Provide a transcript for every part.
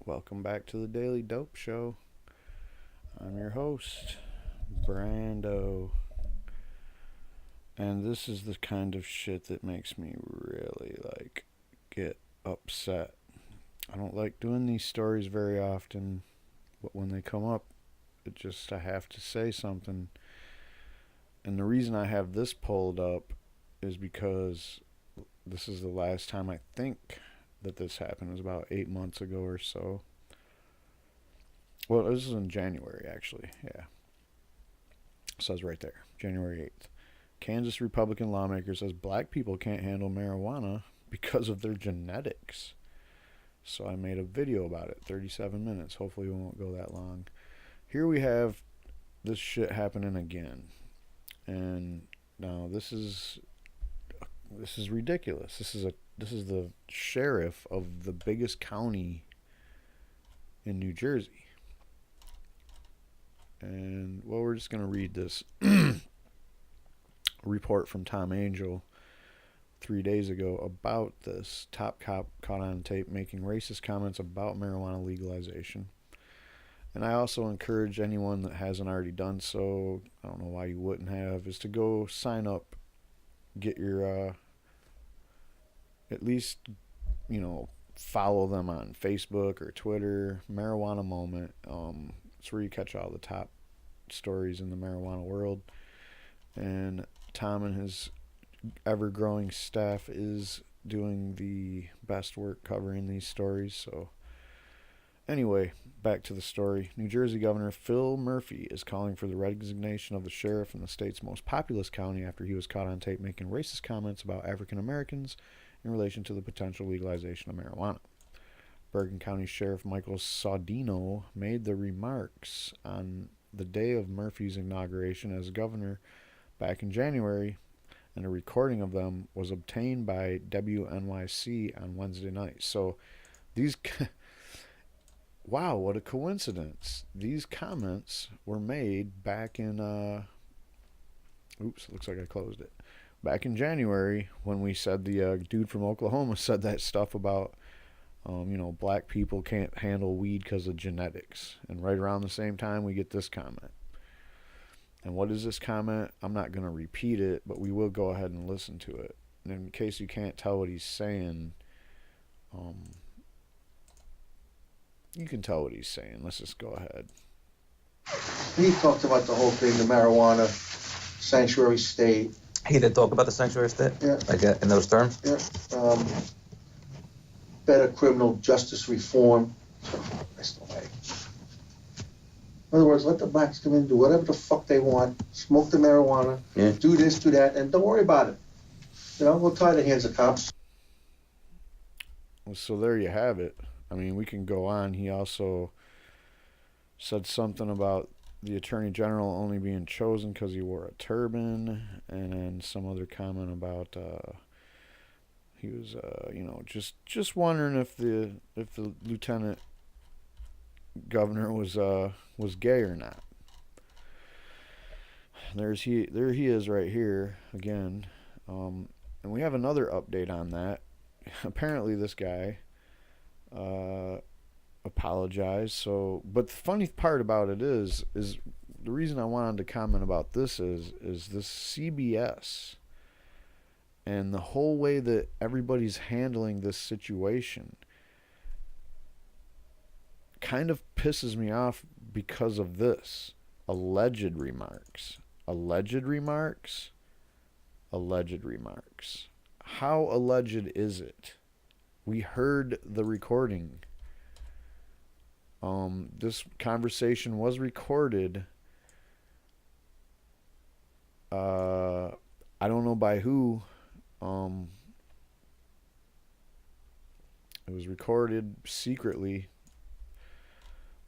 Welcome back to the Daily Dope Show. I'm your host, Brando. And this is the kind of shit that makes me really get upset. I don't like doing these stories very often, but when they come up, I have to say something. And the reason I have this pulled up is because this is the last time I think that this happened. It was about 8 months ago or so. Well, this was in January, actually. Yeah. It says right there, January 8th. Kansas Republican lawmaker says black people can't handle marijuana because of their genetics. So I made a video about it, 37 minutes. Hopefully it won't go that long. Here we have this shit happening again. And now this is ridiculous. This is the sheriff of the biggest county in New Jersey. And well, we're just going to read this report from Tom Angel 3 days ago about this. Top cop caught on tape making racist comments about marijuana legalization. And I also encourage anyone that hasn't already done so, I don't know why you wouldn't have, is to go sign up, get your, at least, follow them on Facebook or Twitter, Marijuana Moment. It's where you catch all the top stories in the marijuana world. And Tom and his ever-growing staff is doing the best work covering these stories. So anyway, back to the story. New Jersey Governor Phil Murphy is calling for the resignation of the sheriff in the state's most populous county after he was caught on tape making racist comments about African Americans in relation to the potential legalization of marijuana. Bergen County Sheriff Michael Saudino made the remarks on the day of Murphy's inauguration as governor back in January, and a recording of them was obtained by WNYC on Wednesday night. So these wow, what a coincidence. These comments were made back in oops, looks like I closed it. Back in January, when we said the dude from Oklahoma said that stuff about black people can't handle weed because of genetics. And right around the same time, we get this comment. And what is this comment? I'm not going to repeat it, but we will go ahead and listen to it. And in case you can't tell what he's saying, you can tell what he's saying. Let's just go ahead. He talked about the whole thing, the marijuana sanctuary state. He did talk about the sanctuary state? Yeah. Like in those terms? Yeah. Better criminal justice reform. That's the way. In other words, let the blacks come in and do whatever the fuck they want, smoke the marijuana, do this, do that, and don't worry about it. We'll tie the hands of cops. So there you have it. I mean, we can go on. He also said something about the attorney general only being chosen because he wore a turban, and then some other comment about he was just wondering if the lieutenant governor was gay or not. There he is right here again, and we have another update on that. Apparently, this guy apologized. So, but the funny part about it is the reason I wanted to comment about this is this CBS and the whole way that everybody's handling this situation kind of pisses me off because of this. Alleged remarks. How alleged is it? We heard the recording. This conversation was recorded. I don't know by who. It was recorded secretly.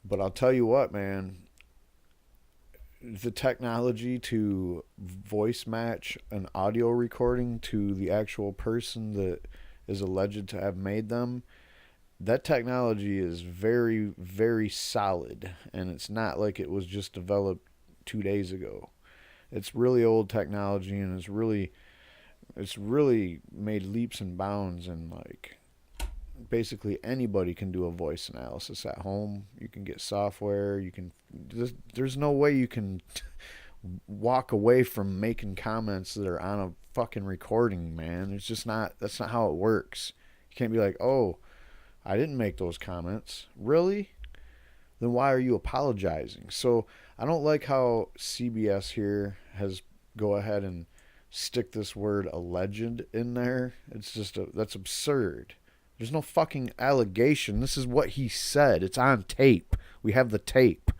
But I'll tell you what, man. The technology to voice match an audio recording to the actual person that is alleged to have made them, that technology is very, very solid. And it's not like it was just developed 2 days ago. It's really old technology, and it's really made leaps and bounds in basically anybody can do a voice analysis at home. You can get software. You can. There's no way you can walk away from making comments that are on a fucking recording, man. It's just not. That's not how it works. You can't be like, oh, I didn't make those comments. Really? Then why are you apologizing? So I don't like how CBS here has go ahead and stick this word alleged in there. It's just that's absurd. There's no fucking allegation. This is what he said. It's on tape. We have the tape.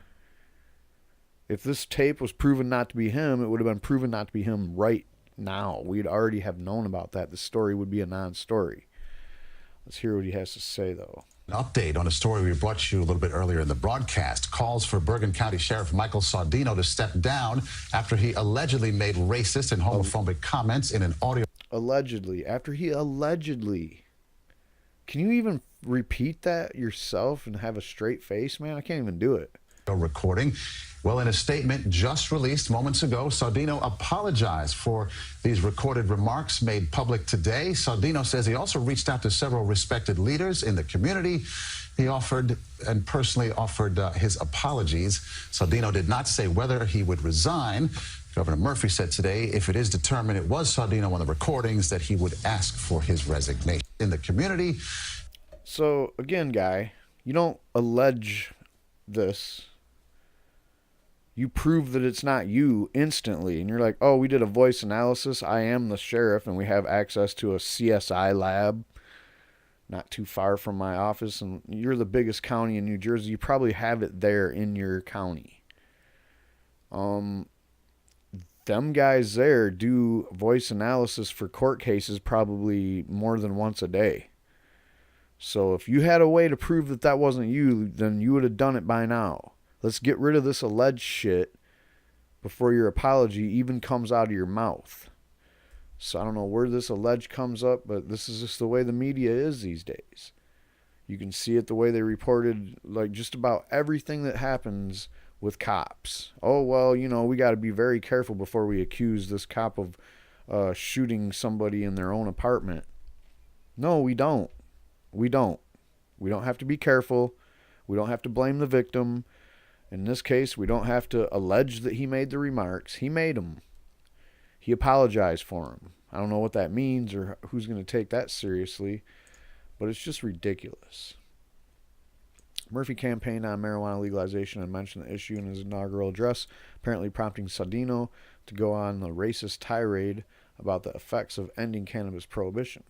If this tape was proven not to be him, it would have been proven not to be him right now. We'd already have known about that. The story would be a non-story. Let's hear what he has to say, though. An update on a story we brought you a little bit earlier in the broadcast. Calls for Bergen County Sheriff Michael Saudino to step down after he allegedly made racist and homophobic comments in an audio. Allegedly. After he allegedly. Can you even repeat that yourself and have a straight face, man? I can't even do it. Recording. Well, in a statement just released moments ago, Saudino apologized for these recorded remarks made public today. Saudino says he also reached out to several respected leaders in the community. He offered and personally offered his apologies. Saudino did not say whether he would resign. Governor Murphy said today if it is determined it was Saudino on the recordings, that he would ask for his resignation in the community. So, again, guy, you don't allege this. You prove that it's not you instantly, and you're like, oh, we did a voice analysis. I am the sheriff, and we have access to a CSI lab not too far from my office, and you're the biggest county in New Jersey. You probably have it there in your county. Them guys there do voice analysis for court cases probably more than once a day. So if you had a way to prove that that wasn't you, then you would have done it by now. Let's get rid of this alleged shit before your apology even comes out of your mouth. So I don't know where this alleged comes up, but this is just the way the media is these days. You can see it the way they reported like just about everything that happens with cops. Oh, well, you know, we got to be very careful before we accuse this cop of shooting somebody in their own apartment. No, we don't. We don't. We don't have to be careful. We don't have to blame the victim. In this case, we don't have to allege that he made the remarks. He made them. He apologized for them. I don't know what that means or who's going to take that seriously, but it's just ridiculous. Murphy campaigned on marijuana legalization and mentioned the issue in his inaugural address, apparently prompting Saudino to go on a racist tirade about the effects of ending cannabis prohibition.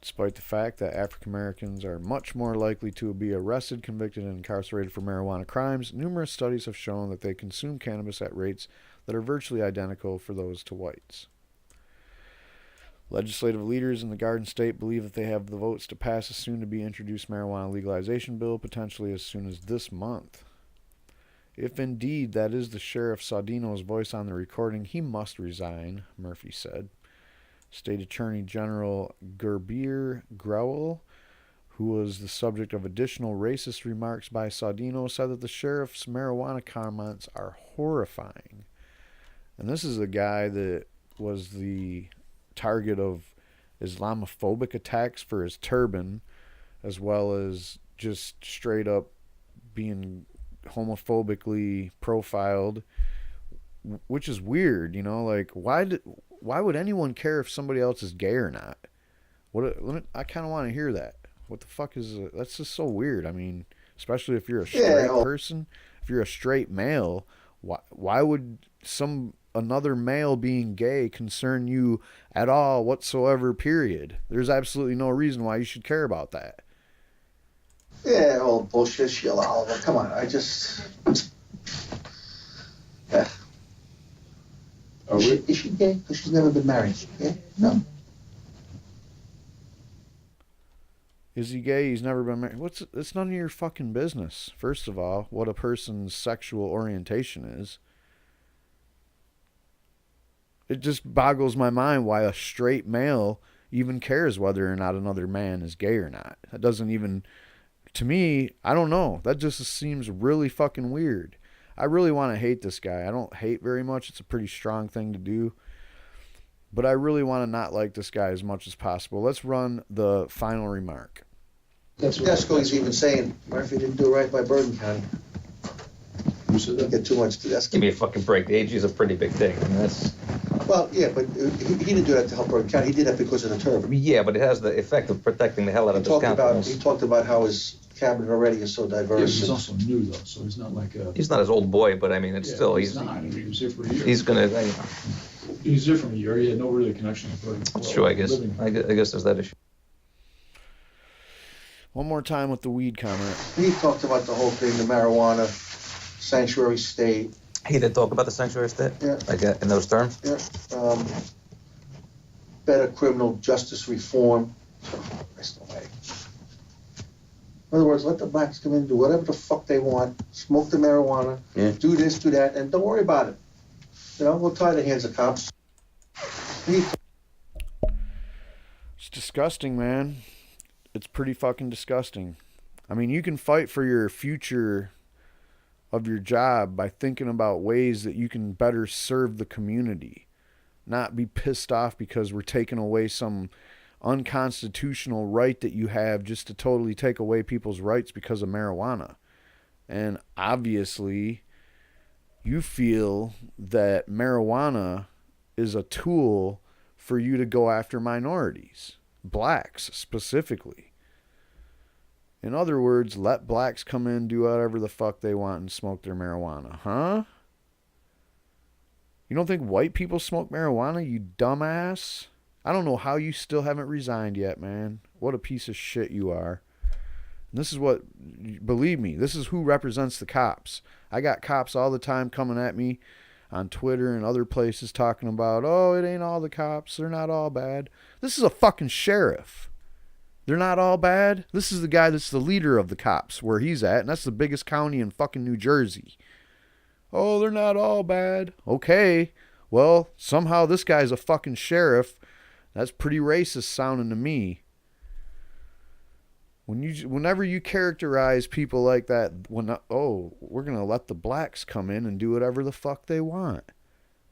Despite the fact that African Americans are much more likely to be arrested, convicted, and incarcerated for marijuana crimes, numerous studies have shown that they consume cannabis at rates that are virtually identical for those to whites. Legislative leaders in the Garden State believe that they have the votes to pass a soon-to-be-introduced marijuana legalization bill, potentially as soon as this month. If indeed that is the Sheriff Saudino's voice on the recording, he must resign, Murphy said. State Attorney General Grewal, who was the subject of additional racist remarks by Saudino, said that the sheriff's marijuana comments are horrifying. And this is a guy that was the target of Islamophobic attacks for his turban, as well as just straight up being homophobically profiled, which is weird, you know, like why would anyone care if somebody else is gay or not? I kind of want to hear that. What the fuck is that's just so weird. I mean, especially if you're a straight person, if you're a straight male, why would another male being gay concern you at all whatsoever, period? There's absolutely no reason why you should care about that. Yeah, old bullshit, Sheila Oliver. Come on, yeah. Is she gay? Because she's never been married. Yeah? No. Is he gay? He's never been married. It's none of your fucking business, first of all, what a person's sexual orientation is. It just boggles my mind why a straight male even cares whether or not another man is gay or not. That doesn't even, to me, I don't know. That just seems really fucking weird. I really want to hate this guy. I don't hate very much. It's a pretty strong thing to do. But I really want to not like this guy as much as possible. Let's run the final remark. Tedesco is even saying, Murphy didn't do it right by Bergen County. Who said Don't that? get too much Tedesco. Give me a fucking break. The AG is a pretty big thing. I mean, that's Well, yeah, but he didn't do that to help Bergen County. He did that because of the turbine. yeah, but it has the effect of protecting the hell out He of this county. he talked about how his cabinet already is so Yeah, diverse. he's also new though, so he's not like a. He's not his old boy, but I mean, it's Yeah, still he's not. I mean, he was here for a year. he's gonna. He's here for a year. He had no really connection to Bergen. That's true. I guess. I guess there's that issue. One more time with the weed comment. He talked about the whole thing, the marijuana, sanctuary state. He did talk about the sanctuary state. Yeah. Like in those terms. Yeah, better criminal justice reform. That's the way. In other words, let the blacks come in, do whatever the fuck they want, smoke the marijuana, do this, do that, and don't worry about it. You know, we'll tie the hands of cops. It's disgusting, man. It's pretty fucking disgusting. I mean, you can fight for your future of your job by thinking about ways that you can better serve the community, not be pissed off because we're taking away some unconstitutional right that you have just to totally take away people's rights because of marijuana. And obviously, you feel that marijuana is a tool for you to go after minorities, blacks specifically. In other words, let blacks come in, do whatever the fuck they want, and smoke their marijuana. Huh? You don't think white people smoke marijuana, you dumbass? I don't know how you still haven't resigned yet, man. What a piece of shit you are. And this is what, believe me, this is who represents the cops. I got cops all the time coming at me on Twitter and other places talking about, oh, it ain't all the cops. They're not all bad. This is a fucking sheriff. They're not all bad. This is the guy that's the leader of the cops where he's at, and that's the biggest county in fucking New Jersey. Oh, they're not all bad. Okay. Well, somehow this guy's a fucking sheriff. That's pretty racist sounding to me. Whenever you characterize people like that, we're going to let the blacks come in and do whatever the fuck they want.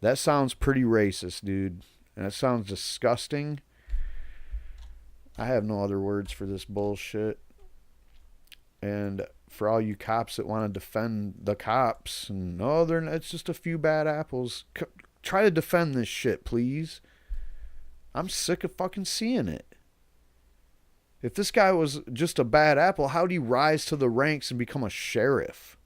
That sounds pretty racist, dude. And that sounds disgusting. I have no other words for this bullshit. And for all you cops that want to defend the cops, and it's just a few bad apples. Try to defend this shit, please. I'm sick of fucking seeing it. If this guy was just a bad apple, how'd he rise to the ranks and become a sheriff?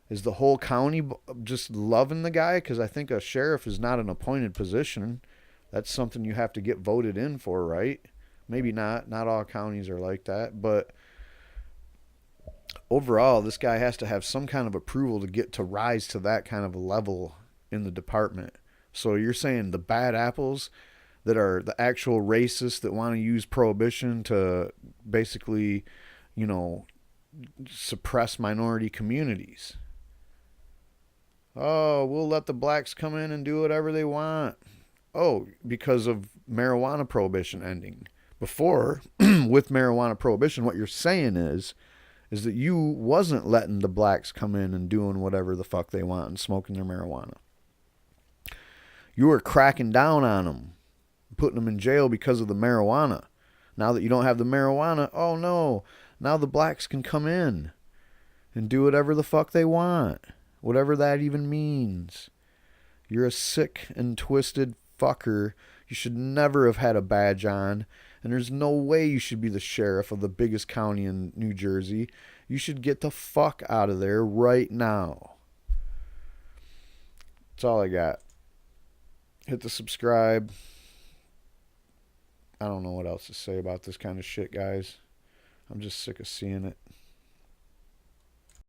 Is the whole county just loving the guy? Because I think a sheriff is not an appointed position. That's something you have to get voted in for, right? Maybe not. Not all counties are like that. But overall, this guy has to have some kind of approval to get to rise to that kind of a level in the department. So you're saying the bad apples that are the actual racists that want to use prohibition to basically, suppress minority communities. Oh, we'll let the blacks come in and do whatever they want. Oh, because of marijuana prohibition ending. Before, with marijuana prohibition, what you're saying is that you wasn't letting the blacks come in and doing whatever the fuck they want and smoking their marijuana. You were cracking down on them, putting them in jail because of the marijuana. Now that you don't have the marijuana, oh no, now the blacks can come in and do whatever the fuck they want, whatever that even means. You're a sick and twisted fucker. You should never have had a badge on, and there's no way you should be the sheriff of the biggest county in New Jersey. You should get the fuck out of there right now. That's all I got. Hit the subscribe. I don't know what else to say about this kind of shit, guys. I'm just sick of seeing it.